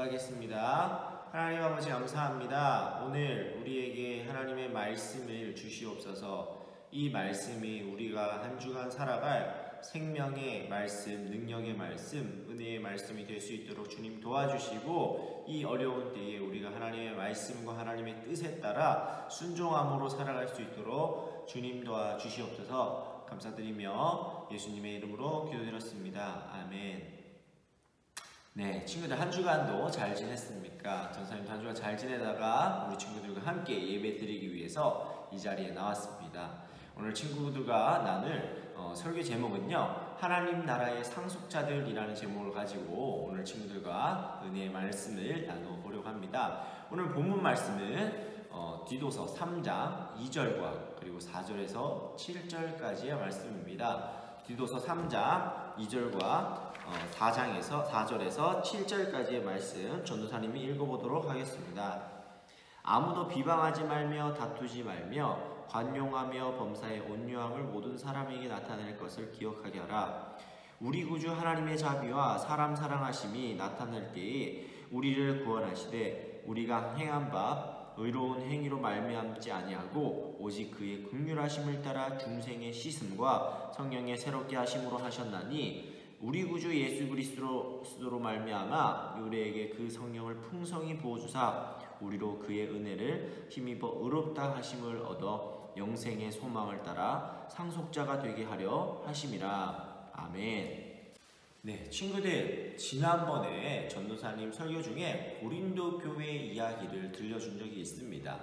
기도하겠습니다. 하나님 아버지 감사합니다. 오늘 우리에게 하나님의 말씀을 주시옵소서. 이 말씀이 우리가 한 주간 살아갈 생명의 말씀, 능력의 말씀, 은혜의 말씀이 될 수 있도록 주님 도와주시고, 이 어려운 때에 우리가 하나님의 말씀과 하나님의 뜻에 따라 순종함으로 살아갈 수 있도록 주님 도와주시옵소서. 감사드리며 예수님의 이름으로 기도드렸습니다. 아멘. 네, 친구들 한 주간도 잘 지냈습니까? 전사님도 한 주간 잘 지내다가 우리 친구들과 함께 예배 드리기 위해서 이 자리에 나왔습니다. 오늘 친구들과 나눌 설교 제목은요, 하나님 나라의 상속자들이라는 제목을 가지고 오늘 친구들과 은혜의 말씀을 나눠보려고 합니다. 오늘 본문 말씀은 디도서 3장 2절과 그리고 4절에서 7절까지의 말씀입니다. 디도서 3장 2절과 4절에서 7절까지의 말씀 전도사님이 읽어보도록 하겠습니다. 아무도 비방하지 말며 다투지 말며 관용하며 범사에 온유함을 모든 사람에게 나타낼 것을 기억하게 하라. 우리 구주 하나님의 자비와 사람 사랑하심이 나타날 때에 우리를 구원하시되 우리가 행한 바 의로운 행위로 말미암지 아니하고 오직 그의 긍휼하심을 따라 중생의 씻음과 성령의 새롭게 하심으로 하셨나니 우리 구주 예수 그리스도로 말미암아 우리에게 그 성령을 풍성히 부어주사 우리로 그의 은혜를 힘입어 의롭다 하심을 얻어 영생의 소망을 따라 상속자가 되게 하려 하심이라. 아멘. 네, 친구들, 지난번에 전도사님 설교 중에 고린도 교회 이야기를 들려준 적이 있습니다.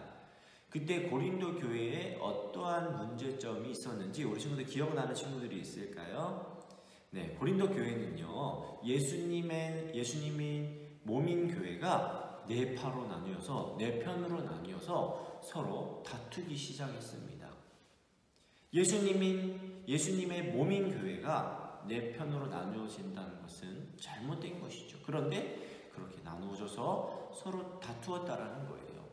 그때 고린도 교회에 어떠한 문제점이 있었는지 우리 친구들 기억나는 친구들이 있을까요? 네, 고린도 교회는요, 예수님이 몸인 교회가 네 편으로 나뉘어서 서로 다투기 시작했습니다. 예수님의 몸인 교회가 네 편으로 나누어진다는 것은 잘못된 것이죠. 그런데 그렇게 나누어져서 서로 다투었다라는 거예요.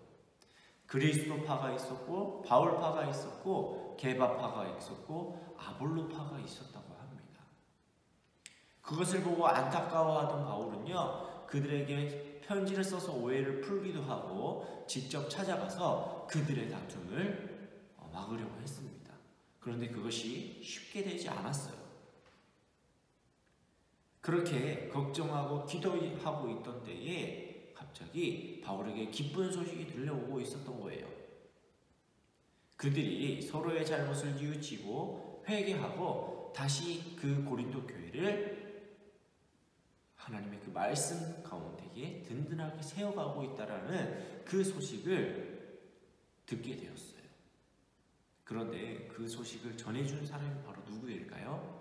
그리스도파가 있었고, 바울파가 있었고, 게바파가 있었고, 아볼로파가 있었다고 합니다. 그것을 보고 안타까워하던 바울은요, 그들에게 편지를 써서 오해를 풀기도 하고 직접 찾아가서 그들의 다툼을 막으려고 했습니다. 그런데 그것이 쉽게 되지 않았어요. 그렇게 걱정하고 기도하고 있던 때에 갑자기 바울에게 기쁜 소식이 들려오고 있었던 거예요. 그들이 서로의 잘못을 뉘우치고 회개하고 다시 그 고린도 교회를 하나님의 그 말씀 가운데에 든든하게 세워가고 있다라는 그 소식을 듣게 되었어요. 그런데 그 소식을 전해준 사람이 바로 누구일까요?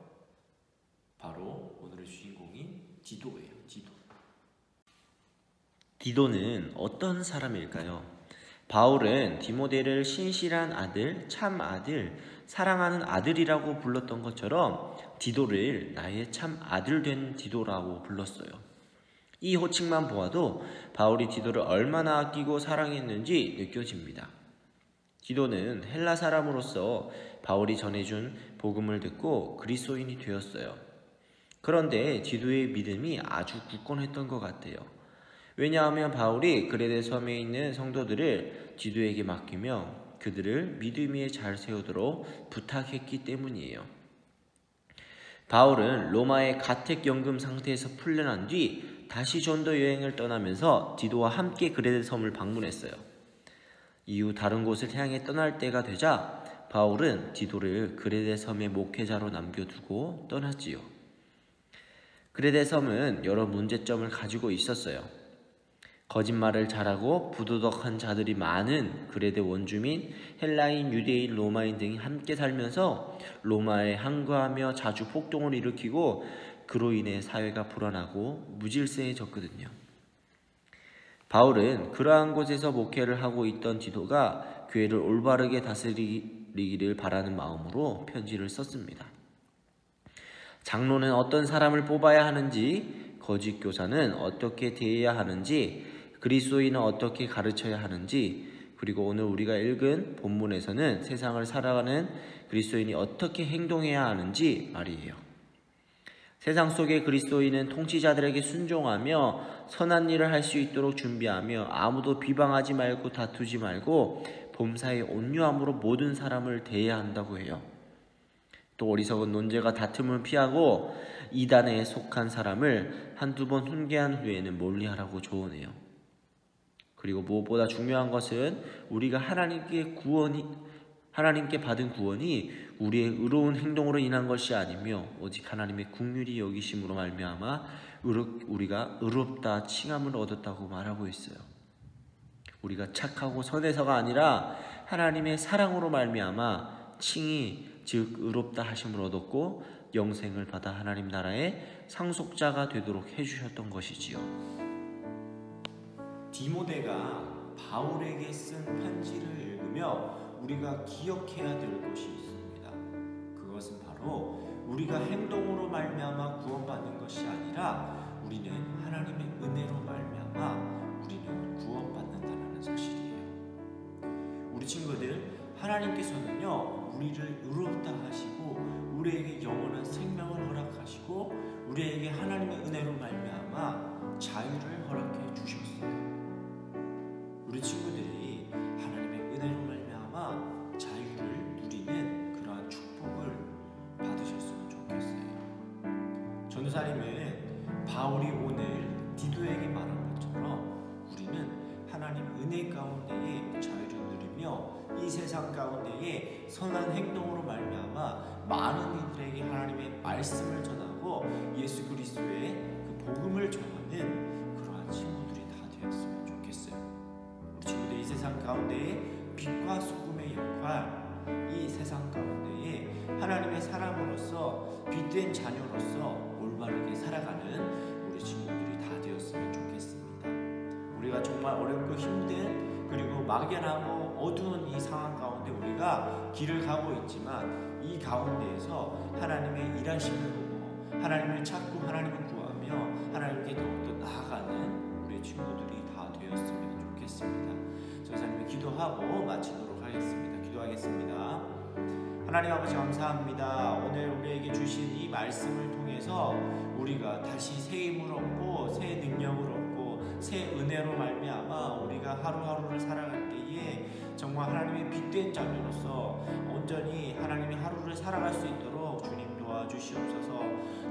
바로 오늘의 주인공인 디도예요. 디도는 어떤 사람일까요? 바울은 디모데를 신실한 아들, 참 아들, 사랑하는 아들이라고 불렀던 것처럼 디도를 나의 참 아들 된 디도라고 불렀어요. 이 호칭만 보아도 바울이 디도를 얼마나 아끼고 사랑했는지 느껴집니다. 디도는 헬라 사람으로서 바울이 전해준 복음을 듣고 그리스도인이 되었어요. 그런데 디도의 믿음이 아주 굳건했던 것 같아요. 왜냐하면 바울이 그레데 섬에 있는 성도들을 디도에게 맡기며 그들을 믿음 위에 잘 세우도록 부탁했기 때문이에요. 바울은 로마의 가택연금 상태에서 풀려난 뒤 다시 전도 여행을 떠나면서 디도와 함께 그레데 섬을 방문했어요. 이후 다른 곳을 향해 떠날 때가 되자 바울은 디도를 그레데 섬의 목회자로 남겨두고 떠났지요. 그레데 섬은 여러 문제점을 가지고 있었어요. 거짓말을 잘하고 부도덕한 자들이 많은 그레데 원주민, 헬라인, 유대인, 로마인 등이 함께 살면서 로마에 항거하며 자주 폭동을 일으키고 그로 인해 사회가 불안하고 무질서해졌거든요. 바울은 그러한 곳에서 목회를 하고 있던 디도가 교회를 올바르게 다스리기를 바라는 마음으로 편지를 썼습니다. 장로는 어떤 사람을 뽑아야 하는지, 거짓 교사는 어떻게 대해야 하는지, 그리스도인은 어떻게 가르쳐야 하는지, 그리고 오늘 우리가 읽은 본문에서는 세상을 살아가는 그리스도인이 어떻게 행동해야 하는지 말이에요. 세상 속의 그리스도인은 통치자들에게 순종하며 선한 일을 할 수 있도록 준비하며 아무도 비방하지 말고 다투지 말고 범사에 온유함으로 모든 사람을 대해야 한다고 해요. 또 어리석은 논쟁과 다툼을 피하고 이단에 속한 사람을 한두 번 훈계한 후에는 멀리하라고 조언해요. 그리고 무엇보다 중요한 것은 우리가 하나님께 받은 구원이 우리의 의로운 행동으로 인한 것이 아니며 오직 하나님의 긍휼히 여기심으로 말미암아 우리가 의롭다 칭함을 얻었다고 말하고 있어요. 우리가 착하고 선해서가 아니라 하나님의 사랑으로 말미암아 칭의 즉 의롭다 하심을 얻었고 영생을 받아 하나님 나라의 상속자가 되도록 해주셨던 것이지요. 디모데가 바울에게 쓴 편지를 읽으며 우리가 기억해야 될 것이 있습니다. 그것은 바로 우리가 행동으로 말미암아 구원받는 것이 아니라 우리는 하나님의 은혜로 말미암아 우리는 구원받는다는 사실이에요. 우리 친구들, 하나님께서는요 우리를 의롭다 하시고 우리에게 영원한 생명을 허락하시고 우리에게 하나님의 은혜로 말미암아 자유를 허락해 주셨어요. 우리 친구들이 하나님의 은혜로 말미암아 자유를 누리는 그러한 축복을 받으셨으면 좋겠어요. 전도사님은 바울이 오늘 디도에게 말한 것처럼 우리는 하나님 은혜 가운데에 자유를 누리며 이 세상 가운데에 선한 행동으로 말미암아 많은 이들에게 하나님의 말씀을 전하고 예수 그리스도의 그 복음을 전하는 그러한 친구들이 다 되었으면 좋겠어요. 우리 친구들, 이 세상 가운데에 빛과 소금의 역할, 이 세상 가운데에 하나님의 사람으로서 빛된 자녀로서 올바르게 살아가는 우리 친구들이 다 되었으면 좋겠습니다. 우리가 정말 어렵고 힘든 그리고 막연하고 어두운 이 상황 가운데 우리가 길을 가고 있지만 이 가운데에서 하나님의 일하심을 보고 하나님을 찾고 하나님을 구하며 하나님께 더욱더 나아가는 우리 친구들이 다 되었으면 좋겠습니다. 전사님이 기도하고 마치도록 하겠습니다. 기도하겠습니다. 하나님 아버지 감사합니다. 오늘 우리에게 주신 이 말씀을 통해서 우리가 다시 새 힘을 얻고 새 능력을 얻고 새 은혜로 말미암아 우리가 하루하루를 살아갈 때에 정말 하나님의 빛된 자녀로서 온전히 하나님의 하루를 살아갈 수 있도록 주님 도와주시옵소서.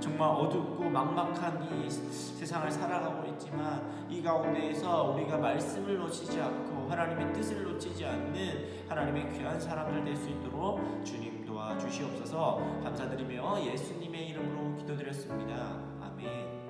정말 어둡고 막막한 이 세상을 살아가고 있지만 이 가운데에서 우리가 말씀을 놓치지 않고 하나님의 뜻을 놓치지 않는 하나님의 귀한 사람들 될 수 있도록 주님 도와주시옵소서. 감사드리며 예수님의 이름으로 기도드렸습니다. 아멘.